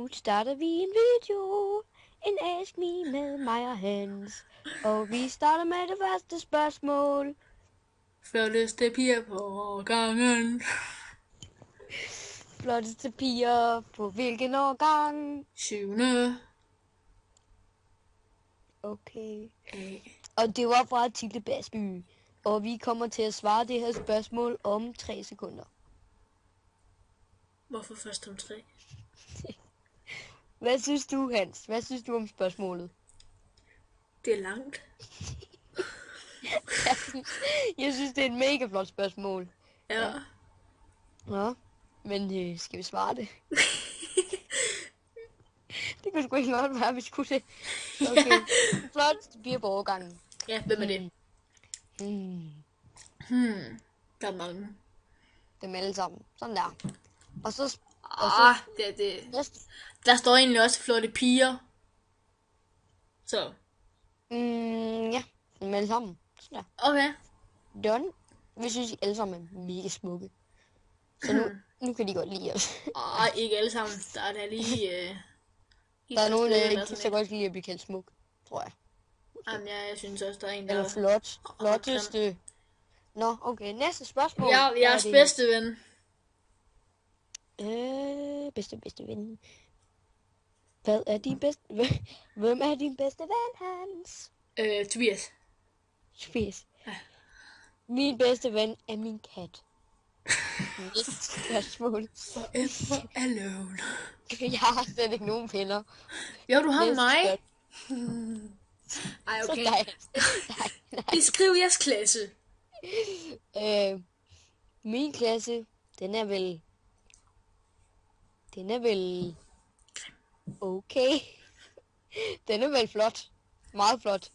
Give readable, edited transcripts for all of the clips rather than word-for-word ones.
Nu starter vi en video. En Ask Me med mig og Hans. Og vi starter med det første spørgsmål. Flotteste piger på årgangen. Flotteste piger på hvilken årgang? 7. Okay. A. Og det var fra Tilde Basby. Og vi kommer til at svare det her spørgsmål om 3 sekunder. Hvorfor først om 3? Hvad synes du, Hans? Hvad synes du om spørgsmålet? Det er langt. Jeg synes, det er et mega flot spørgsmål. Ja. Ja, men skal vi svare det? Det kunne sgu ikke godt være, hvis vi skulle det. Okay, flot piger på årgangen. Ja, hvem er det? Der er mange. Dem alle sammen. Sådan der. Og så Det. næste. Der står egentlig også flotte piger. Så. Ja, dem alle sammen. Sådan der. Okay. Done. Vi synes, I alle sammen er mega smukke. Så nu kan de godt lide os. Ikke alle sammen. Der er da lige... Der er nogen, der ikke så godt lide at blive kaldt smuk, tror jeg. Jamen, jeg synes også, der er en, der... Eller flot. Flotteste. Nå, okay. Næste spørgsmål. Ja, jeres bedste ven. Bedste ven. Hvad er din bedste... Hvem er din bedste ven, Hans? Tobias. Tobias. Ja. Min bedste ven er min kat. Næste spørgsmål. Forever alone. Jeg har slet ikke nogen venner. Jo, du har Næste mig. Ej, Så okay. nej. Beskriv jeres klasse. Min klasse, den er vel okay. Den er vel flot. Meget flot.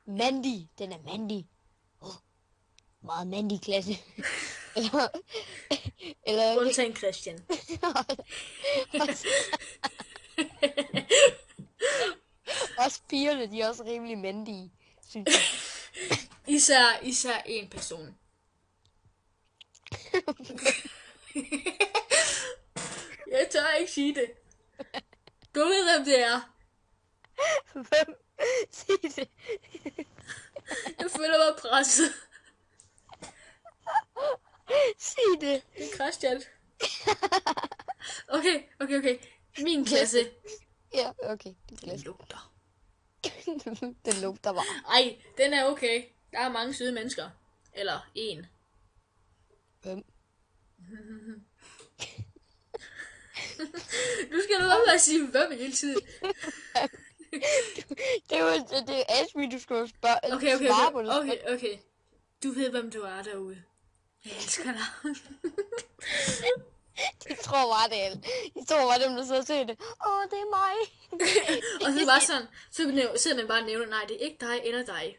Mandig. Den er mandig. Meget mandig klasse. eller Undtagen Christian. Også pigerne, de er også rimelig mandige, synes jeg. Især en person. Jeg tør ikke sige det. Du ved, hvem det er. Hvem? Sig det. Jeg føler mig presset. Sig det. Det er Christian. Okay. Min klasse. Ja, okay. Den lugter. Den lugter bare. Ej, den er okay. Der er mange søde mennesker. Eller en. Hvem? Du skal nu bare sige hvem hele tiden. Det er Ask Me, du skal spørge. Svare på det. Okay. Du ved, hvem du er derude. Jeg elsker dig. De tror bare det er. De tror bare dem, der sidder og ser det. Det er mig. Og så bare sådan, så sidder man bare og nævner, nej, det er ikke dig eller dig.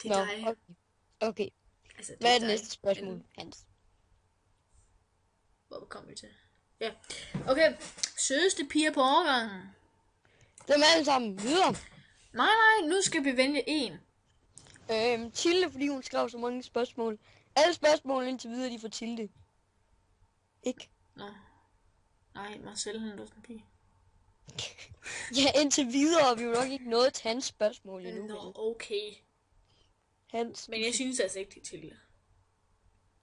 Det er dig. Okay. Altså, Hvad er det næste spørgsmål, Hans? Hvor kom vi til? Ja. Okay. Sødeste piger på årgangen. Dem alle sammen videre. Nej, nu skal vi vælge en. Tilde, fordi hun skrev så mange spørgsmål. Alle spørgsmål indtil videre, de får Tilde. Ikke? Nå. Nej, Marcel, han er også en pige. Ja, indtil videre, og vi er jo nok ikke nået til hans spørgsmål endnu. Nå, okay. Hans. Men jeg synes altså ikke, det er Tilde.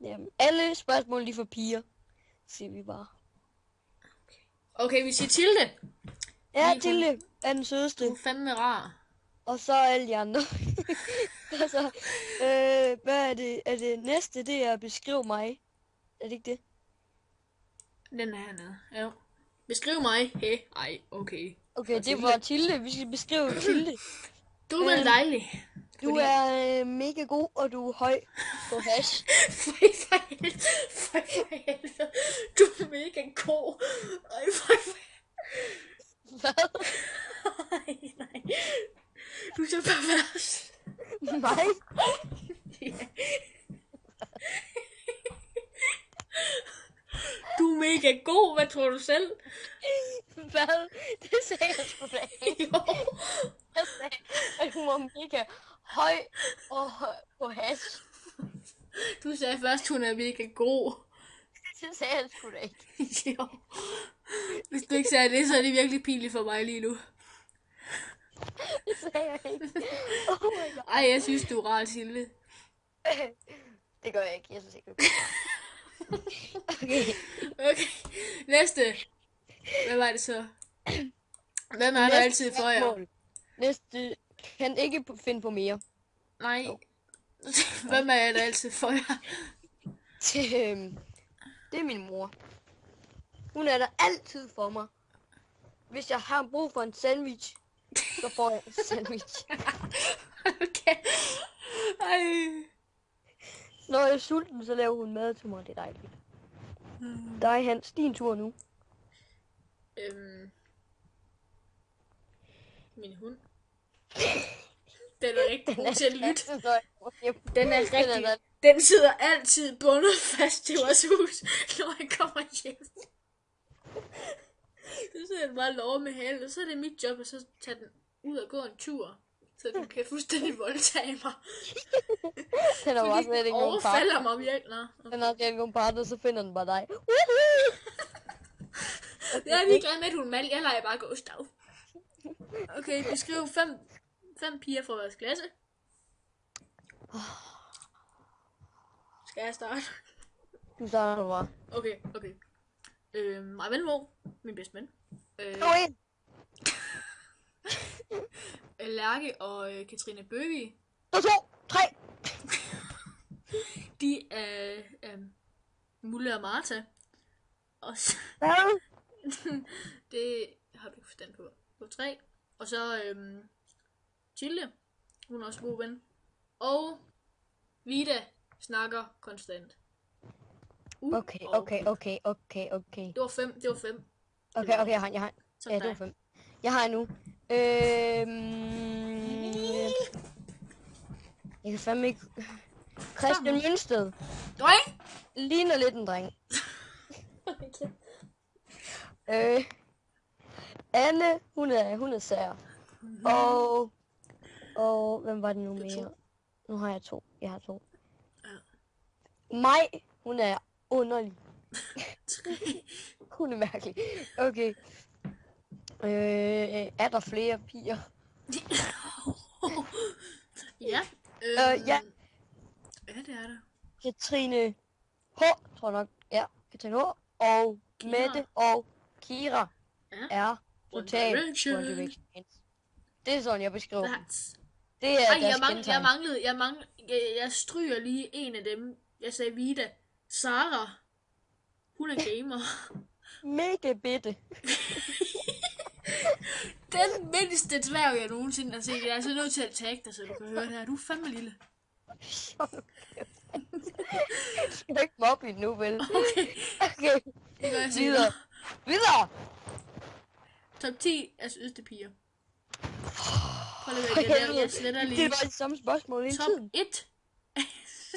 Jamen, alle spørgsmål, de får piger. Siger vi bare. Okay, vi siger Tilde. Ja, Tilde er den sødeste. Du er fandme rar. Og så alle de andre. Altså, hvad er det? Er det næste, det er at beskrive mig? Er det ikke det? Den er hernede. Ja. Beskriv mig. Hey. Ej, okay. Okay, det var Tilde. Vi skal beskrive Tilde. Du er vel dejlig. Du er mega god, og du er høj på hash. For helvede. Du er mega god. Ej, Hvad? Nej. Du er så pervers. Nej. Ja. Du er mega god. Hvad tror du selv? Hvad? Det sagde jeg sgu da ikke. Jo. Jeg sagde, at hun var mega høj og på hash. Du sagde først, hun er mega god. Det sagde han sgu da ikke. Jo. Hvis du ikke sagde det, så er det virkelig pinligt for mig lige nu. Det sagde jeg ikke. Oh my god. Ej, jeg synes, du er rar, Silde. Det gør jeg ikke. Jeg synes ikke, det gør. Okay. Okay, næste. Hvad var det så? Hvem er der altid for jer? spørgsmål. Næste kan ikke finde på mere. Nej. Jo. Hvem er der altid for jer? Det er min mor. Hun er der altid for mig. Hvis jeg har brug for en sandwich, så får jeg en sandwich. Okay. Ej. Når jeg er sulten, så laver hun mad til mig. Det er dejligt. Dig, Hans, din tur nu. Min hund. Den er rigtig god til at lytte. Den Den er rigtig... Den sidder altid bundet fast til vores hus, når jeg kommer hjem. Så sidder den bare og lover med halen, og så er det mit job at så tage den ud og gå en tur. Så den kan fuldstændig voldtage mig. Den har jo også lidt ikke nogen partner. overfalder mig virkelig. Den har ikke nogen partner, så finder den bare dig. Jeg er ligeglad med, at hun mal. Jeg leger bare Gustav. Okay, beskriv fem piger fra vores klasse. Skal jeg starte? Nu starter du bare. Okay. Maja Vendelbo, min bedste ven. Gå ind! Lærke og Katrine Bøvig. 2, 3! De er Mulle og Martha. Og så, Hvad? det har du ikke forstand på. På 3. Og så Tilde. Hun er også god ven. Og Vida snakker konstant. Okay. Det var 5. Okay, jeg har. Så Ja, det var dig. 5. Jeg har nu. Jeg kan fandme ikke... Christian Mønsted. Dreng! Ligner lidt en dreng. Anne, hun er sær. Og hvem var det nu mere? Nu har jeg 2. Jeg har 2. Ja. Maj, hun er underlig. 3. Hun er mærkelig. Okay. Er der flere piger? Ja. Ja. Ja, det er der. Katrine H, tror jeg nok. Ja, Katrine H. Og Kira. Mette og Kira Ja. er One totalt Direction. One Direction. Det er sådan, jeg beskriver dem. That's... Det er Ej, deres kendetegn. jeg stryger lige en af dem. Jeg sagde Vida. Sara. Hun er gamer. Mega bitte. Den mindste dværg, jeg nogensinde har set. Jeg er så nødt til at tagge dig, så du kan høre det her. Du er fandme lille. Jeg skal ikke mobbe hende nu, vel? Okay, Okay. det gør jeg Videre. senere. Videre. Top 10 af sødeste piger. Prøv lige at vente, jeg sletter Det lige. var det samme spørgsmål hele Top tiden. 1 af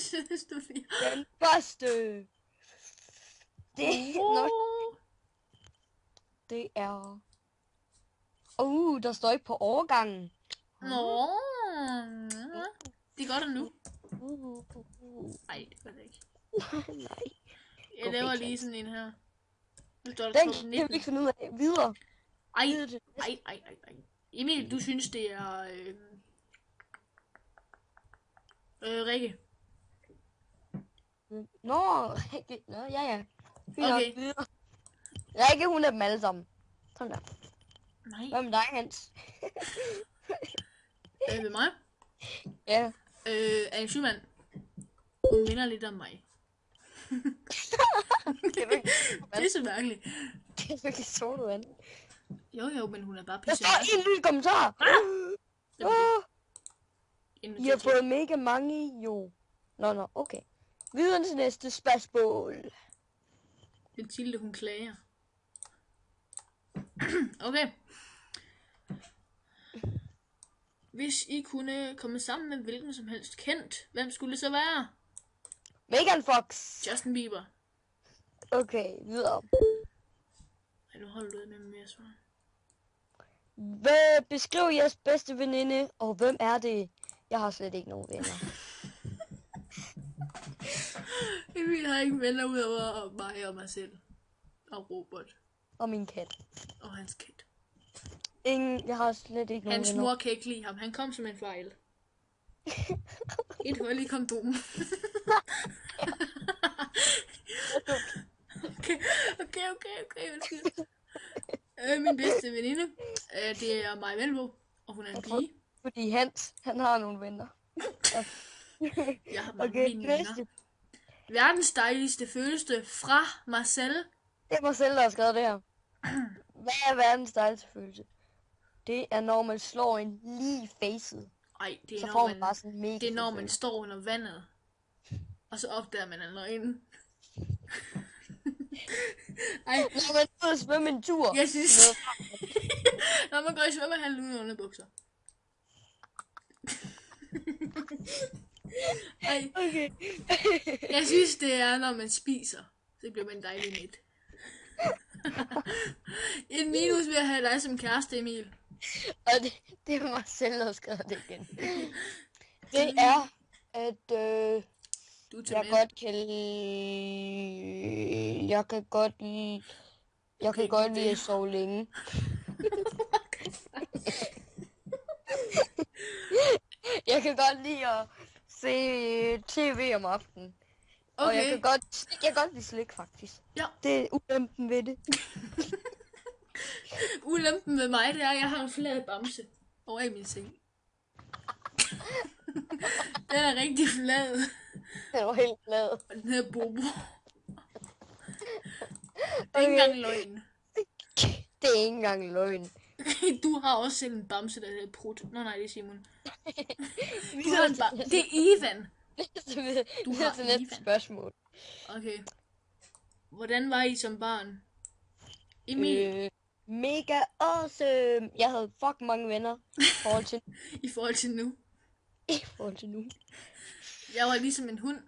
sødeste piger. Den første. Det er nok. Det er... der står ikke på overgangen. Nå. Det gør det nu. Nej, det gør det ikke. Nej. Jeg laver lige sådan en her. Nu står der Den top kan vi 19. ikke finde ud af. Videre. Ej, Videre til ej. Emil, du synes det er... Rikke. Nå, Rikke. Nå, ja. Fint nok, Okay. videre. Rikke, hun er dem alle sammen. Sådan der. Nej. Hvad med dig, Hans? Ved mig. Ja. Anne Schumann. Hun minder lidt om mig. Det er virkelig, Det er så mærkeligt. det er virkelig solo, Anne. Jo, men hun er bare Der pisse. står en ny kommentar. I har fået mega mange, jo. Nå, okay. Videre til næste spørgsmål. Mathilde, hun klager. Okay. Hvis I kunne komme sammen med hvilken som helst kendt, hvem skulle det så være? Megan Fox. Justin Bieber. Okay, videre. Ej, nu holder du ud med mere svar. Beskriv jeres bedste veninde, og hvem er det? Jeg har slet ikke nogen venner. Emil har ikke venner ud over mig og mig selv. Og Robert. Og min kat. Og hans kat. Jeg har slet ikke nogen Hans venner. mor kan ikke lide ham. Han kom som en fejl. Et hul i kondomen. Okay. Undskyld. Min bedste veninde, det er Maja Velbo, og hun er en pige. Fordi han har nogle venner. Jeg har mange Okay, mine venner. næste. Verdens dejligste følelse fra Marcel. Det er mig selv, der har skrevet det her. Hvad er verdens dejligste følelse? Det er, når man slår en lige i facet. Ej, det er Så når får man man, bare sådan en mega det er når fed man følelse. står under vandet. Og så opdager man, at han er nøgen. Ej, Når man er ude at svømme en tur. jeg synes... Når man går i svømmehallen uden underbukser. Ej, Okay. jeg synes, det er, når man spiser. Så bliver man dejlig net. En minus ved at have dig som kæreste, Emil. Og det er mig selv, der har skrevet det igen. Det er, at Du er til jeg mænd. godt kan lide... Jeg kan godt lide at sove længe. Jeg kan godt lide at se tv om aftenen. Og jeg Okay, kan godt lide slik, faktisk. Ja. Det er ulempen ved det. ulempen med mig, det er, at jeg har en flad bamse over i min seng. Den er rigtig flad. Den var helt glad. Og den her bobo. Det er ikke engang løgn. Det er ikke engang løgn. Du har også selv en bamse, der hedder Prut. Nå nej, det er Simon. Vi Du har en det er Ivan. Du har har til næste Ivan. spørgsmål. Okay. Hvordan var I som barn? Emil, Mega awesome. Jeg havde fuck mange venner i forhold til, i forhold til nu. nu. Jeg var ligesom en hund.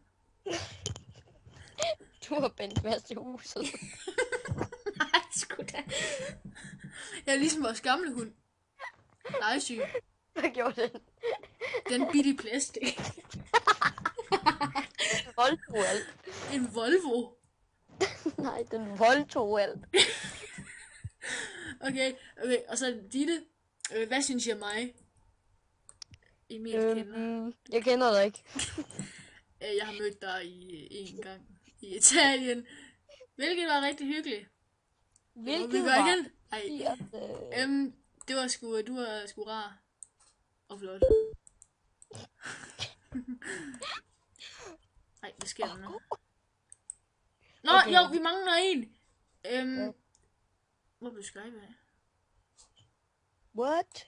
Du har Bent Mads til huset. Nej, sgu da. Jeg er ligesom vores gamle hund. Legesyg. Hvad gjorde den? Den bitte i plastik. Den voldtog alt. En Volvo. Nej, den voldtog alt. Okay. Og så Ditte. Hvad synes I om mig? Emil kender. Jeg kender dig ikke. Jeg har mødt dig en gang i Italien. Hvilket var rigtig hyggeligt. Må vi Hvilket gøre var... igen? Ej. Det var sgu, du var sgu rar. Og flot. Ej, hvad sker der nu? Nå, Okay. jo, vi mangler en. Hvor blev Skype af? What?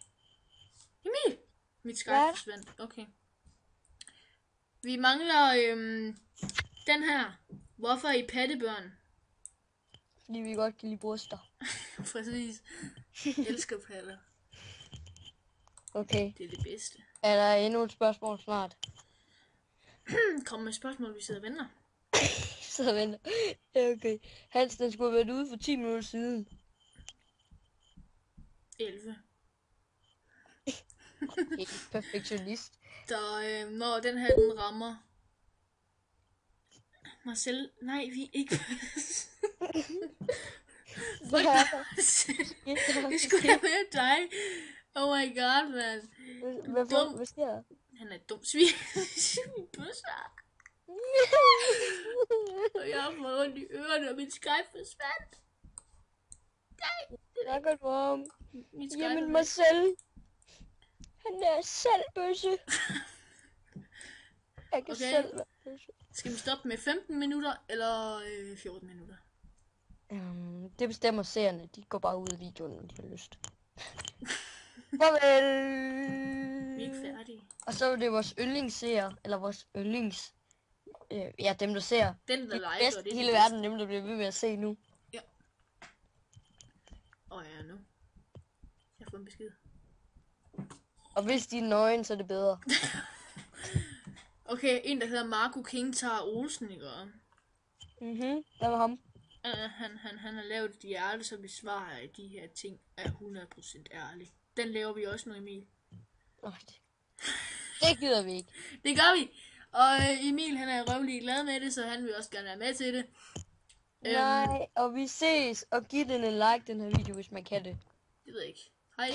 Emil! Mit Skype Hvad? forsvandt. Okay. Vi mangler den her. Hvorfor er I pattebørn? Fordi vi godt kan lide bryster. Præcis. Jeg elsker patter. Okay. Det er det bedste. Er der endnu et spørgsmål snart? Kom med spørgsmål, vi sidder og venter. Så venter. Ja, okay. Hans, den skulle have været ude for 10 minutter siden. 11. Helt perfektionist. Så når den her, den rammer... Marcel, nej, vi er ikke... Fuck dig, Marcel. Det skulle da være dig. Oh my god, man. Hvad sker der? Han er et dumt svin. Busser. Og jeg har fået ondt i ørerne, og min Skype forsvandt. Hvad gør du om? Min Skype Jamen er Marcel. Han er selv bøsse. Jeg kan Okay. selv være bøsse. Skal vi stoppe med 15 minutter, eller 14 minutter? Det bestemmer seerne. De går bare ud af videoen, når de har lyst. Farvel. Vi er ikke færdige. Og så er det vores yndlingsseere, eller vores yndlings... ja, dem der ser. Den, der Det liker, bedste det i er hele det bedste. verden, dem der bliver ved med at se nu. Ja, nu. Jeg har fået en besked. Og hvis de er nøgen, så er det bedre. Okay, en der hedder Marco King tager Olsen, ikke? Der var ham. Han har lavet et hjerte, som besvarer, at de her ting er 100% ærlige. Den laver vi også nu, Emil. Det gider vi ikke. Det gør vi! Og Emil, han er røvlig glad med det, så han vil også gerne være med til det. Nej, og vi ses, og giv den en like, den her video, hvis man kan det. Det ved jeg ikke. Hej.